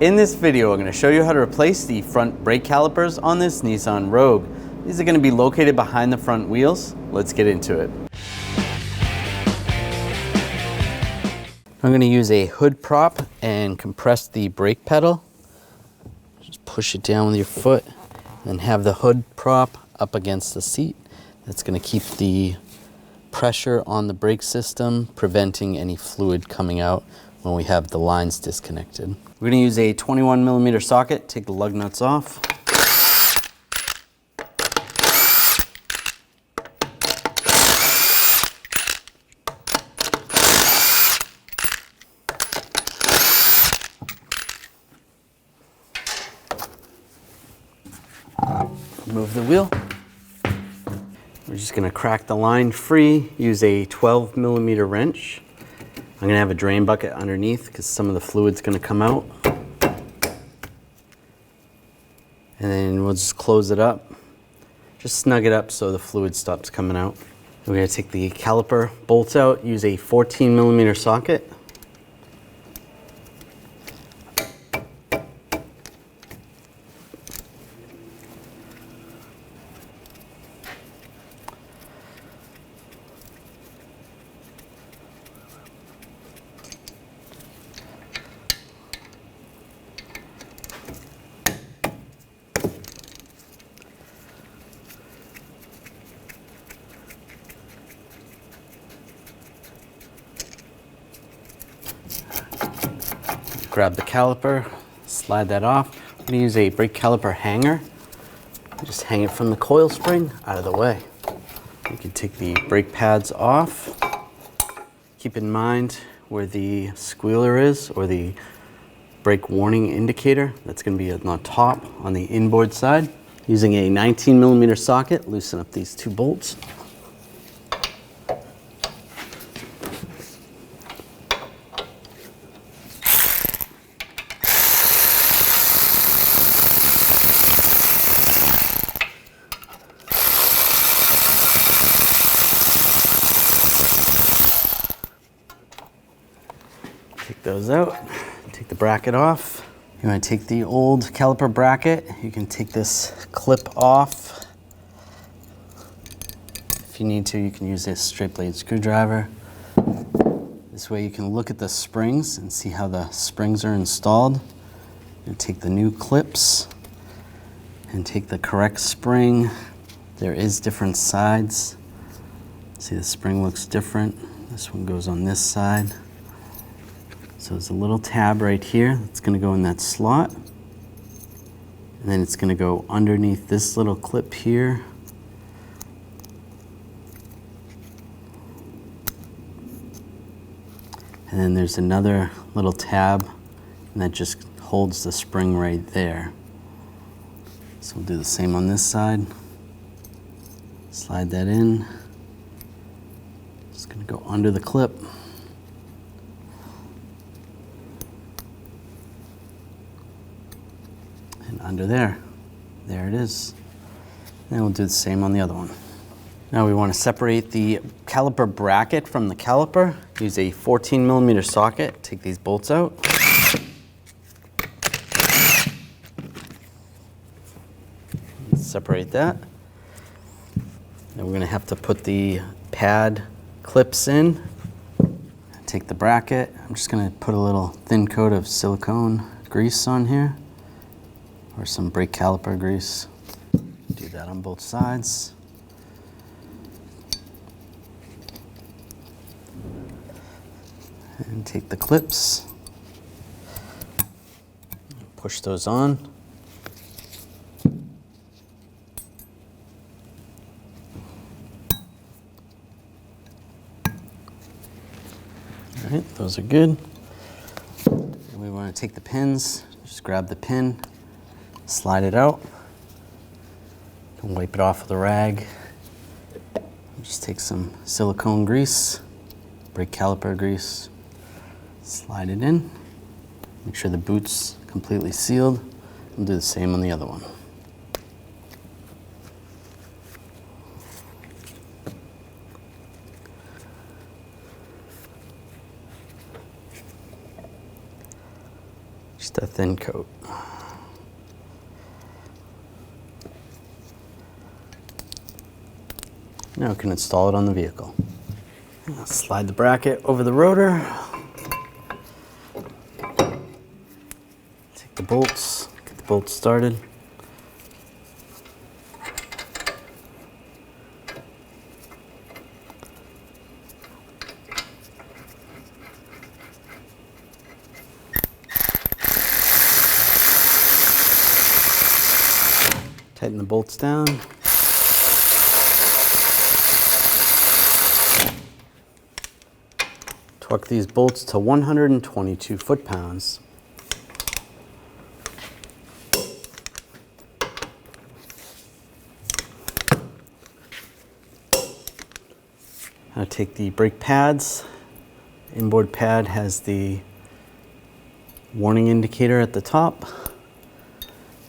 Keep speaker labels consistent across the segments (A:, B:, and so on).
A: In this video, I'm going to show you how to replace the front brake calipers on this Nissan Rogue. These are going to be located behind the front wheels. Let's get into it. I'm going to use a hood prop and compress the brake pedal. Just push it down with your foot and have the hood prop up against the seat. That's going to keep the pressure on the brake system, preventing any fluid coming out when we have the lines disconnected. We're going to use a 21mm socket, take the lug nuts off. Remove the wheel. We're just going to crack the line free, use a 12mm wrench. I'm going to have a drain bucket underneath because some of the fluid's going to come out. And then we'll just close it up. Just snug it up so the fluid stops coming out. We're going to take the caliper bolts out, use a 14mm socket. Grab the caliper, slide that off. I'm going to use a brake caliper hanger. Just hang it from the coil spring out of the way. You can take the brake pads off. Keep in mind where the squealer is, or the brake warning indicator. That's going to be on the top on the inboard side. Using a 19mm socket, loosen up these two bolts. Take those out, take the bracket off. You want to take the old caliper bracket, you can take this clip off. If you need to, you can use this straight blade screwdriver. This way you can look at the springs and see how the springs are installed. You take the new clips and take the correct spring. There is different sides. See, the spring looks different. This one goes on this side. So there's a little tab right here that's going to go in that slot. And then it's going to go underneath this little clip here. And then there's another little tab, and that just holds the spring right there. So we'll do the same on this side. Slide that in. It's going to go under the clip. Under there. There it is. And we'll do the same on the other one. Now we want to separate the caliper bracket from the caliper. Use a 14mm socket. Take these bolts out. Separate that. Then we're going to have to put the pad clips in. Take the bracket. I'm just going to put a little thin coat of silicone grease on here, or some brake caliper grease. Do that on both sides. And take the clips, push those on. All right, those are good. And we want to take the pins, just grab the pin, slide it out, and wipe it off with a rag. Just take some silicone grease, brake caliper grease, slide it in. Make sure the boot's completely sealed. We'll do the same on the other one. Just a thin coat. Now we can install it on the vehicle. I'll slide the bracket over the rotor. Take the bolts, get the bolts started. Tighten the bolts down. Torque these bolts to 122 foot-pounds. Now take the brake pads. The inboard pad has the warning indicator at the top.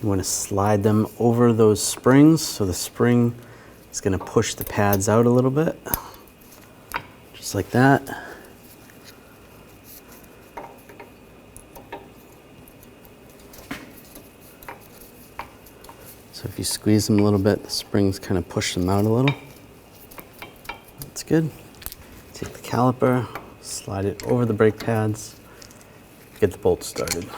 A: You want to slide them over those springs, so the spring is going to push the pads out a little bit, just like that. So if you squeeze them a little bit, the springs kind of push them out a little. That's good. Take the caliper, slide it over the brake pads, get the bolts started.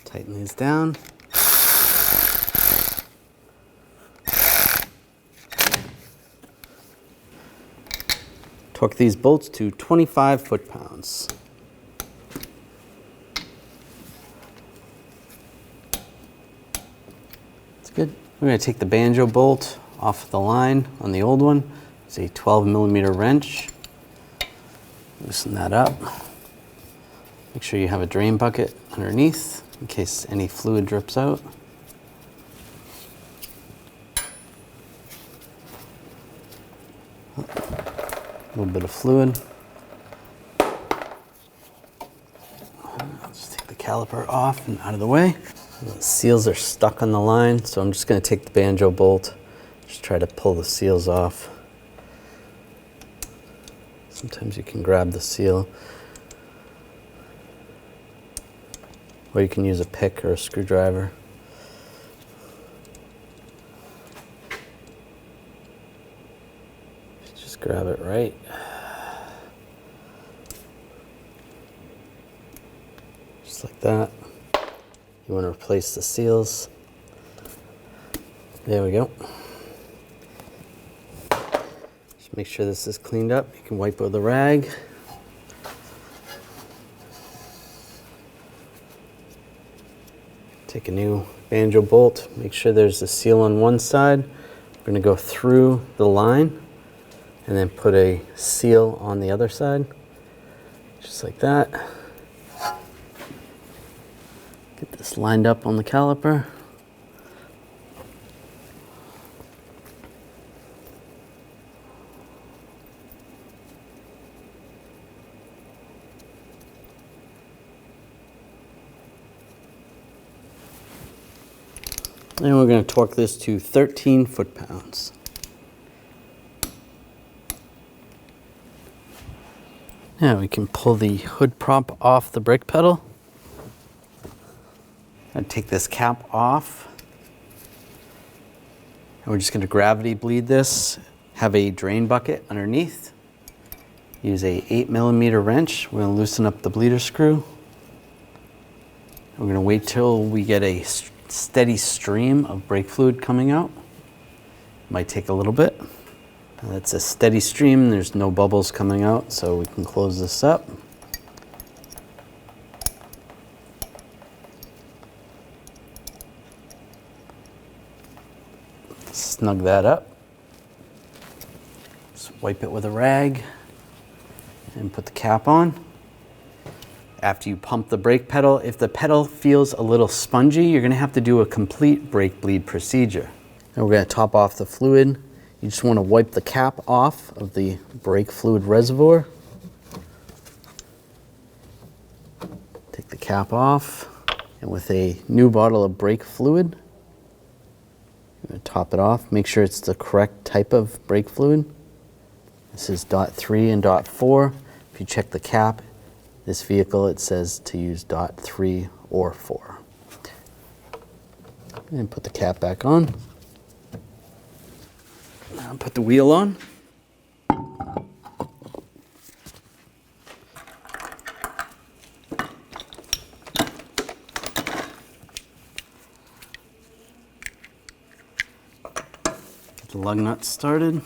A: Tighten these down. Torque these bolts to 25 foot-pounds. That's good. We're going to take the banjo bolt off the line on the old one. It's a 12mm wrench. Loosen that up. Make sure you have a drain bucket underneath in case any fluid drips out. A little bit of fluid. I'll just take the caliper off and out of the way. The seals are stuck on the line, so I'm just going to take the banjo bolt, just try to pull the seals off. Sometimes you can grab the seal, or you can use a pick or a screwdriver. Just grab it right. Just like that. You want to replace the seals. There we go. Just make sure this is cleaned up. You can wipe with a rag. Take a new banjo bolt, make sure there's a seal on one side. We're going to go through the line and then put a seal on the other side, just like that. Get this lined up on the caliper. And we're going to torque this to 13 foot-pounds. Now we can pull the hood prop off the brake pedal. And take this cap off. And we're just going to gravity bleed this. Have a drain bucket underneath. Use a 8mm wrench. We're going to loosen up the bleeder screw. We're going to wait till we get a steady stream of brake fluid coming out. Might take a little bit. That's a steady stream. There's no bubbles coming out, so we can close this up. Snug that up. Just wipe it with a rag and put the cap on. After you pump the brake pedal, if the pedal feels a little spongy, you're going to have to do a complete brake bleed procedure. And we're going to top off the fluid. You just want to wipe the cap off of the brake fluid reservoir. cap off, and with a new bottle of brake fluid, I'm going to top it off. Make sure it's the correct type of brake fluid. This is .3 and .4. If you check the cap, this vehicle, it says to use .3 or 4. And put the cap back on. Now put the wheel on. Get the lug nuts started.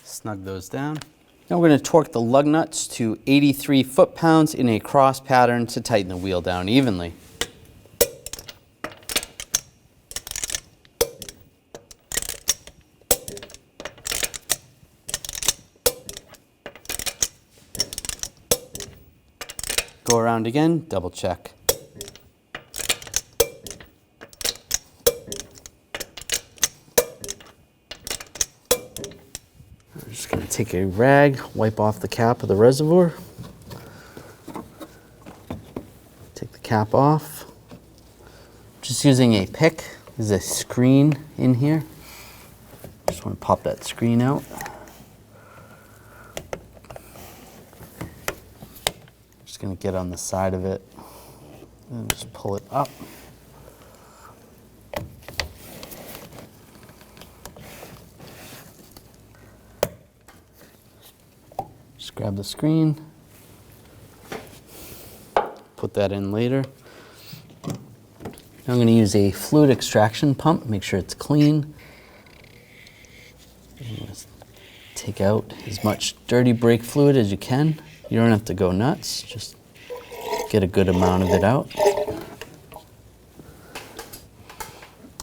A: Snug those down. Now we're going to torque the lug nuts to 83 foot-pounds in a cross pattern to tighten the wheel down evenly. Go around again, double check. I'm just going to take a rag, wipe off the cap of the reservoir. Take the cap off. Just using a pick. There's a screen in here. Just want to pop that screen out. Just going to get on the side of it and just pull it up. Just grab the screen, put that in later. Now I'm going to use a fluid extraction pump, make sure it's clean. Take out as much dirty brake fluid as you can. You don't have to go nuts, just get a good amount of it out.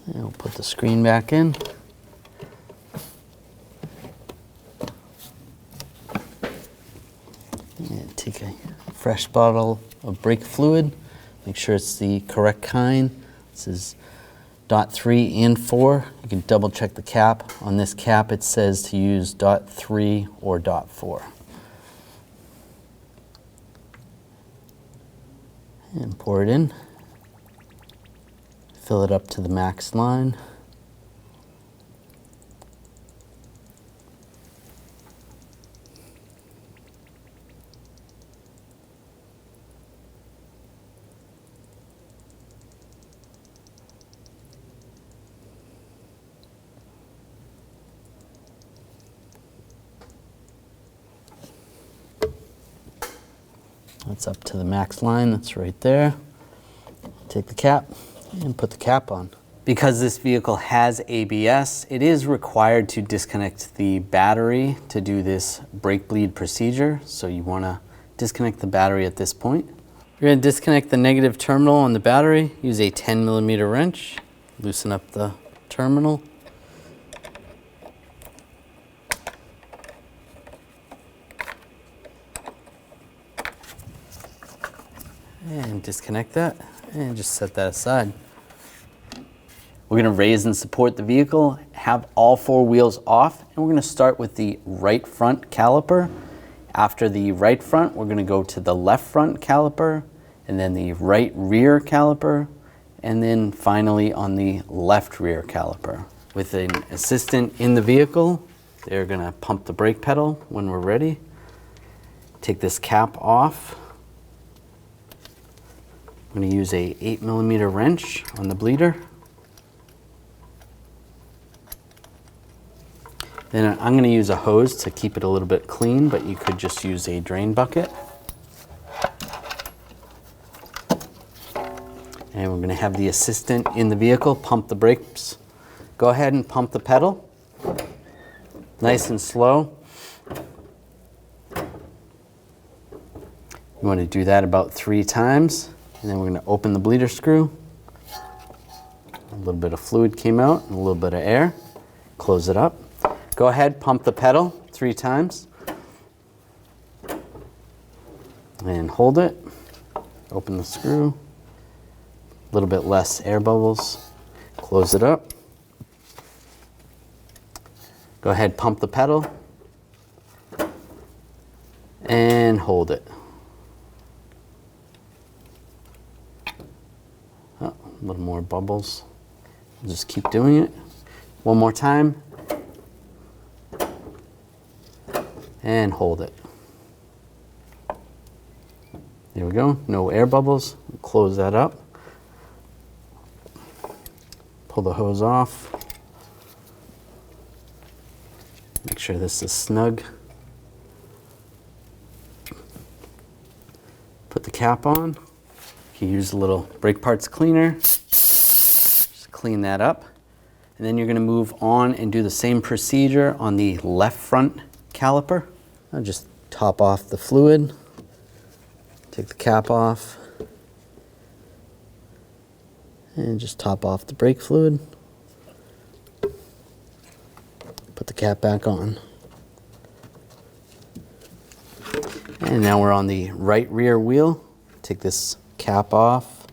A: And we'll put the screen back in. And take a fresh bottle of brake fluid. Make sure it's the correct kind. This is .3 and 4. You can double check the cap. On this cap it says to use .3 or .4. And pour it in. Fill it up to the max line. That's up to the max line, that's right there. Take the cap and put the cap on. Because this vehicle has ABS, it is required to disconnect the battery to do this brake bleed procedure. So you want to disconnect the battery at this point. You're going to disconnect the negative terminal on the battery. Use a 10mm wrench. Loosen up the terminal. And disconnect that and just set that aside. We're going to raise and support the vehicle, have all four wheels off, and we're going to start with the right front caliper. After the right front, we're going to go to the left front caliper, and then the right rear caliper, and then finally on the left rear caliper. With an assistant in the vehicle, they're going to pump the brake pedal when we're ready. Take this cap off. I'm going to use a 8mm wrench on the bleeder. Then I'm going to use a hose to keep it a little bit clean, but you could just use a drain bucket. And we're going to have the assistant in the vehicle pump the brakes. Go ahead and pump the pedal. Nice and slow. You want to do that about 3 times. And then we're going to open the bleeder screw. A little bit of fluid came out and a little bit of air. Close it up. Go ahead, pump the pedal 3 times. And hold it. Open the screw. A little bit less air bubbles. Close it up. Go ahead, pump the pedal. And hold it. Oh, a little more bubbles. Just keep doing it. One more time. And hold it. There we go, no air bubbles. Close that up. Pull the hose off. Make sure this is snug. Put the cap on. You can use a little brake parts cleaner. Just clean that up. And then you're going to move on and do the same procedure on the left front caliper. I'll just top off the fluid. Take the cap off. And just top off the brake fluid. Put the cap back on. And now we're on the right rear wheel. Take this cap off.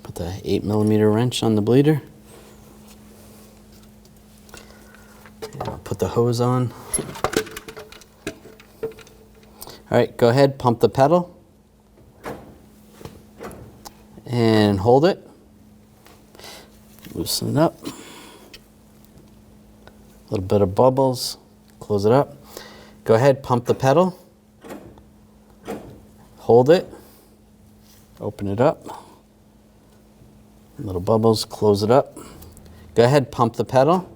A: Put the 8mm wrench on the bleeder. And I'll put the hose on. All right, go ahead, pump the pedal. And hold it. Loosen it up. A little bit of bubbles. Close it up. Go ahead, pump the pedal. Hold it. Open it up. Little bubbles. Close it up. Go ahead, pump the pedal.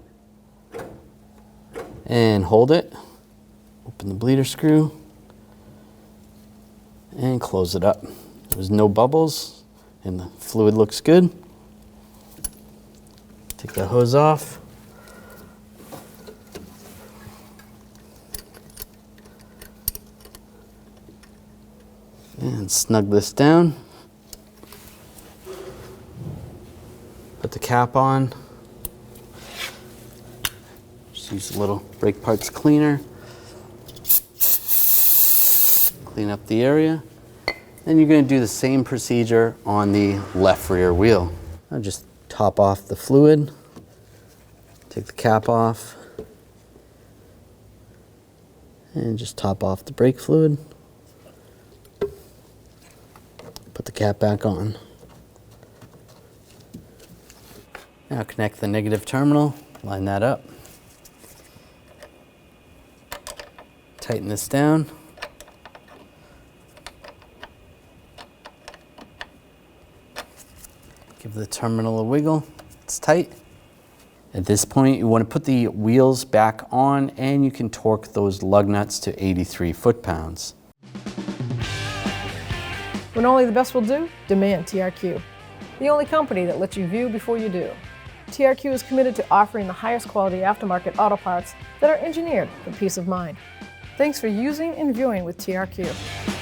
A: And hold it. Open the bleeder screw. And close it up. There's no bubbles and the fluid looks good. Take the hose off. And snug this down. Put the cap on. Just use a little brake parts cleaner. Clean up the area. Then you're going to do the same procedure on the left rear wheel. I'll just top off the fluid. Take the cap off. And just top off the brake fluid. Put the cap back on. Now connect the negative terminal, line that up. Tighten this down. Give the terminal a wiggle. It's tight. At this point, you want to put the wheels back on and you can torque those lug nuts to 83 foot-pounds.
B: When only the best will do, demand TRQ. The only company that lets you view before you do. TRQ is committed to offering the highest quality aftermarket auto parts that are engineered for peace of mind. Thanks for using and viewing with TRQ.